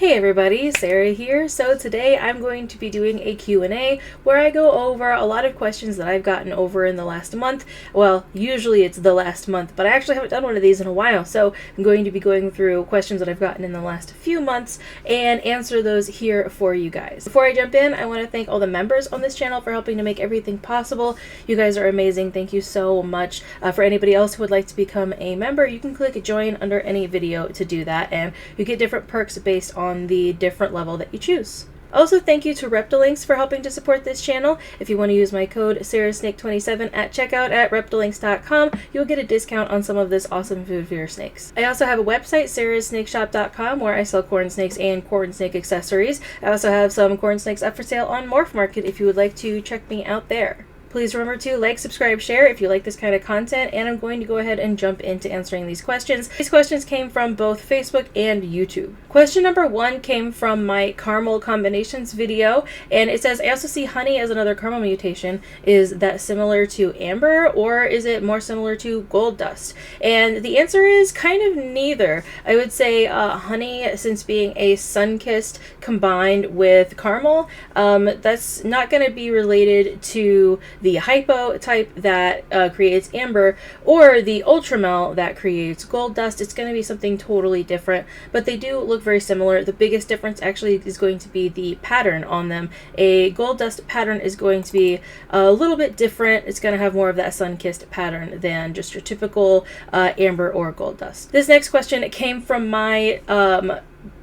Hey everybody, Sarah here. So today I'm going to be doing a Q&A where I go over a lot of questions that I've gotten over in the last month. Well, usually it's the last month, but I actually haven't done one of these in a while. So I'm going to be going through questions that I've gotten in the last few months and answer those here for you guys. Before I jump in, I want to thank all the members on this channel for helping to make everything possible. You guys are amazing. Thank you so much. For anybody else who would like to become a member, you can click join under any video to do that, and you get different perks based on the different level that you choose. Also, thank you to Reptilinks for helping to support this channel. If you want to use my code SarahSnake27 at checkout at Reptilinks.com, you'll get a discount on some of this awesome food for your snakes. I also have a website, SarahSnakeshop.com, where I sell corn snakes and corn snake accessories. I also have some corn snakes up for sale on Morph Market if you would like to check me out there. Please remember to like, subscribe, share if you like this kind of content, and I'm going to go ahead and jump into answering these questions. These questions came from both Facebook and YouTube. Question number 1 came from my caramel combinations video, and it says, I also see honey as another caramel mutation. Is that similar to amber, or is it more similar to gold dust? And the answer is kind of neither. I would say honey, since being a sun-kissed combined with caramel, that's not going to be related to the hypo type that creates amber, or the ultramel that creates gold dust. It's going to be something totally different, but they do look very similar. The biggest difference actually is going to be the pattern on them. A gold dust pattern is going to be a little bit different. It's going to have more of that sun-kissed pattern than just your typical amber or gold dust. This next question came from my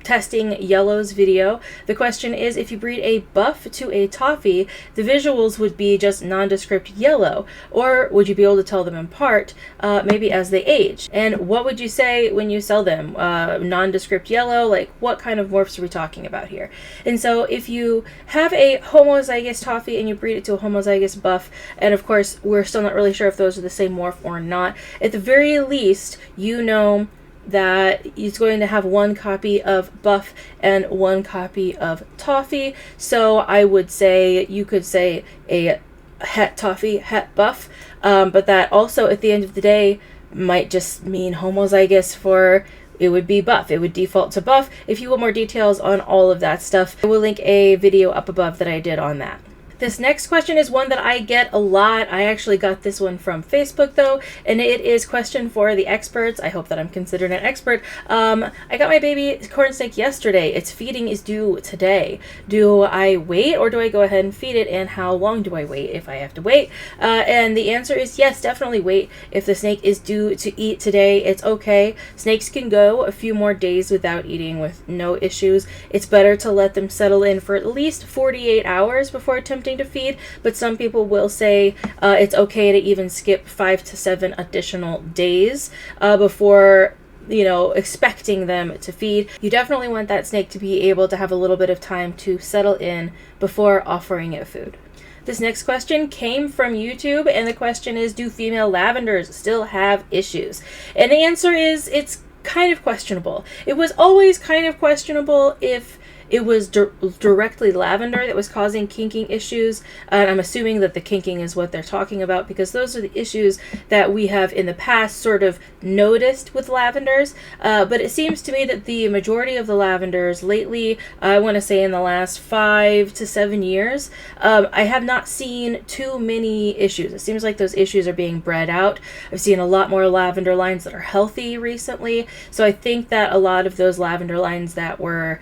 testing yellows video. The question is, if you breed a buff to a toffee, the visuals would be just nondescript yellow, or would you be able to tell them apart maybe as they age? And what would you say when you sell them? Nondescript yellow, like what kind of morphs are we talking about here? And so if you have a homozygous toffee and you breed it to a homozygous buff, and of course we're still not really sure if those are the same morph or not, at the very least you know that it's going to have one copy of buff and one copy of toffee. So I would say you could say a het toffee, het buff, but that also at the end of the day might just mean homozygous for it would be buff. It would default to buff. If you want more details on all of that stuff, I will link a video up above that I did on that. This next question is one that I get a lot. I actually got this one from Facebook though, and it is question for the experts. I hope that I'm considered an expert. I got my baby corn snake yesterday. Its feeding is due today. Do I wait, or do I go ahead and feed it, and how long do I wait if I have to wait? And the answer is yes, definitely wait. If the snake is due to eat today, it's okay. Snakes can go a few more days without eating with no issues. It's better to let them settle in for at least 48 hours before attempting to feed, but some people will say it's okay to even skip 5 to 7 additional days before expecting them to feed. You definitely want that snake to be able to have a little bit of time to settle in before offering it food. This next question came from YouTube, and the question is, do female lavenders still have issues? And the answer is, it's kind of questionable. It was always kind of questionable if it was directly lavender that was causing kinking issues, and I'm assuming that the kinking is what they're talking about, because those are the issues that we have in the past sort of noticed with lavenders, but it seems to me that the majority of the lavenders lately, I want to say in the last 5 to 7 years, I have not seen too many issues. It seems like those issues are being bred out. I've seen a lot more lavender lines that are healthy recently, so I think that a lot of those lavender lines that were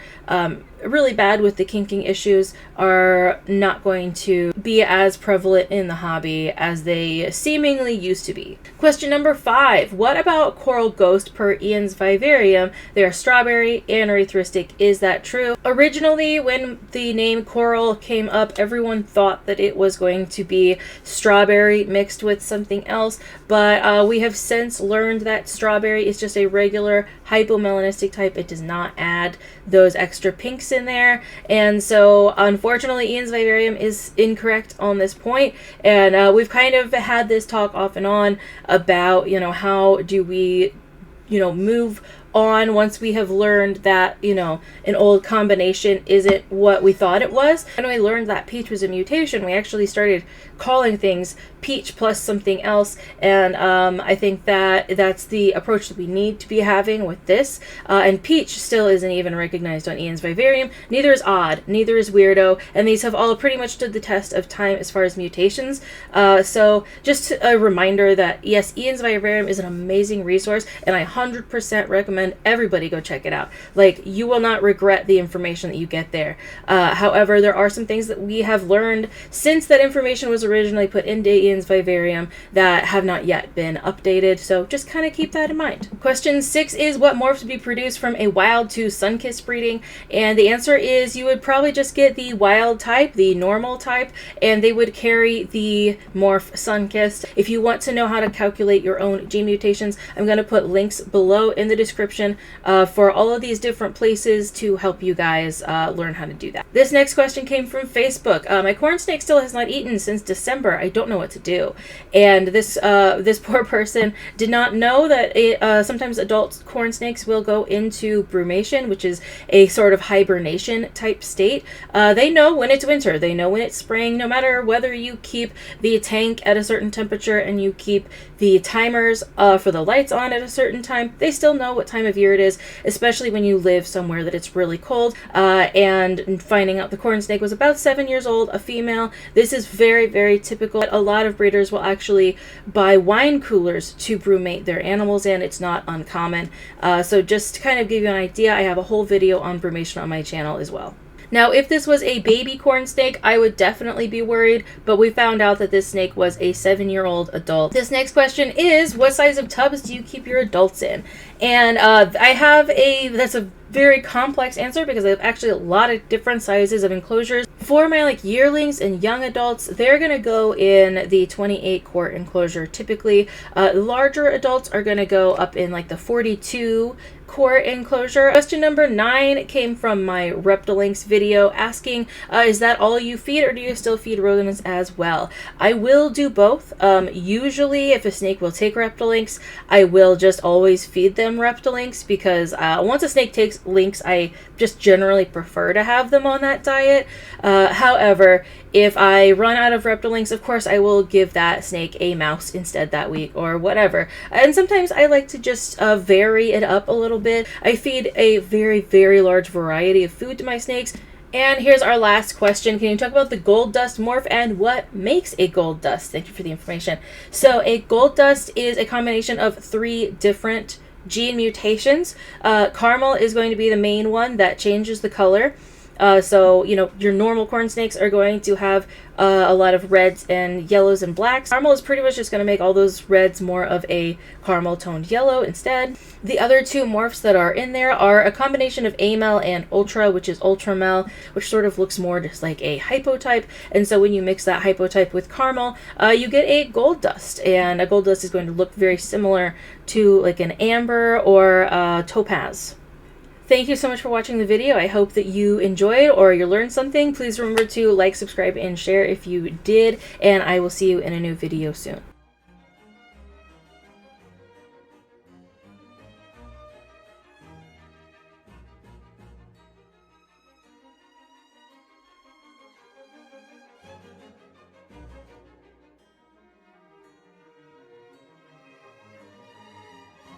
really bad with the kinking issues are not going to be as prevalent in the hobby as they seemingly used to be. Question number 5. What about coral ghost per Ian's vivarium? They are strawberry and erythristic. Is that true? Originally, when the name coral came up, everyone thought that it was going to be strawberry mixed with something else, but we have since learned that strawberry is just a regular hypomelanistic type. It does not add those extra pinks in there, and so unfortunately Ian's vivarium is incorrect on this point, and we've kind of had this talk off and on about how do we move on once we have learned that, you know, an old combination isn't what we thought it was. When we learned that peach was a mutation, we actually started calling things peach plus something else, and I think that that's the approach that we need to be having with this. And peach still isn't even recognized on Ian's Vivarium. Neither is odd, neither is weirdo, and these have all pretty much stood the test of time as far as mutations. So just a reminder that yes, Ian's Vivarium is an amazing resource, and I 100% recommend everybody go check it out. Like, you will not regret the information that you get there. However, there are some things that we have learned since that information was originally put into Ian's Vivarium that have not yet been updated, so just kind of keep that in mind. Question 6 is, what morphs would be produced from a wild to Sunkist breeding? And the answer is you would probably just get the wild type, the normal type, and they would carry the morph Sunkist. If you want to know how to calculate your own gene mutations, I'm going to put links below in the description for all of these different places to help you guys learn how to do that. This next question came from Facebook. My corn snake still has not eaten since December. I don't know what to do. And this poor person did not know that sometimes adult corn snakes will go into brumation, which is a sort of hibernation type state. They know when it's winter, they know when it's spring. No matter whether you keep the tank at a certain temperature and you keep the timers for the lights on at a certain time, they still know what time of year it is, especially when you live somewhere that it's really cold. And finding out the corn snake was about 7 years old, a female. This is very, very typical. A lot of breeders will actually buy wine coolers to brumate their animals in. It's not uncommon. So just to kind of give you an idea, I have a whole video on brumation on my channel as well. Now, if this was a baby corn snake, I would definitely be worried, but we found out that this snake was a 7-year-old adult. This next question is, what size of tubs do you keep your adults in? And I have that's a very complex answer because I have actually a lot of different sizes of enclosures. For my yearlings and young adults, they're going to go in the 28 quart enclosure typically. Larger adults are going to go up in the 42 quart enclosure. Question number 9 came from my Reptilinks video asking, is that all you feed, or do you still feed rodents as well? I will do both. Usually if a snake will take Reptilinks, I will just always feed them Reptilinks because once a snake takes links, I just generally prefer to have them on that diet. However, if I run out of Reptilinks, of course I will give that snake a mouse instead that week or whatever. And sometimes I like to just vary it up a little bit. I feed a very, very large variety of food to my snakes. And here's our last question. Can you talk about the gold dust morph and what makes a gold dust? Thank you for the information. So a gold dust is a combination of 3 different gene mutations. Caramel is going to be the main one that changes the color. So, your normal corn snakes are going to have a lot of reds and yellows and blacks. Caramel is pretty much just going to make all those reds more of a caramel toned yellow instead. The other 2 morphs that are in there are a combination of Amel and Ultra, which is Ultramel, which sort of looks more just like a hypotype. And so when you mix that hypotype with caramel, you get a gold dust. And a gold dust is going to look very similar to an amber or topaz. Thank you so much for watching the video. I hope that you enjoyed or you learned something. Please remember to like, subscribe, and share if you did, and I will see you in a new video soon.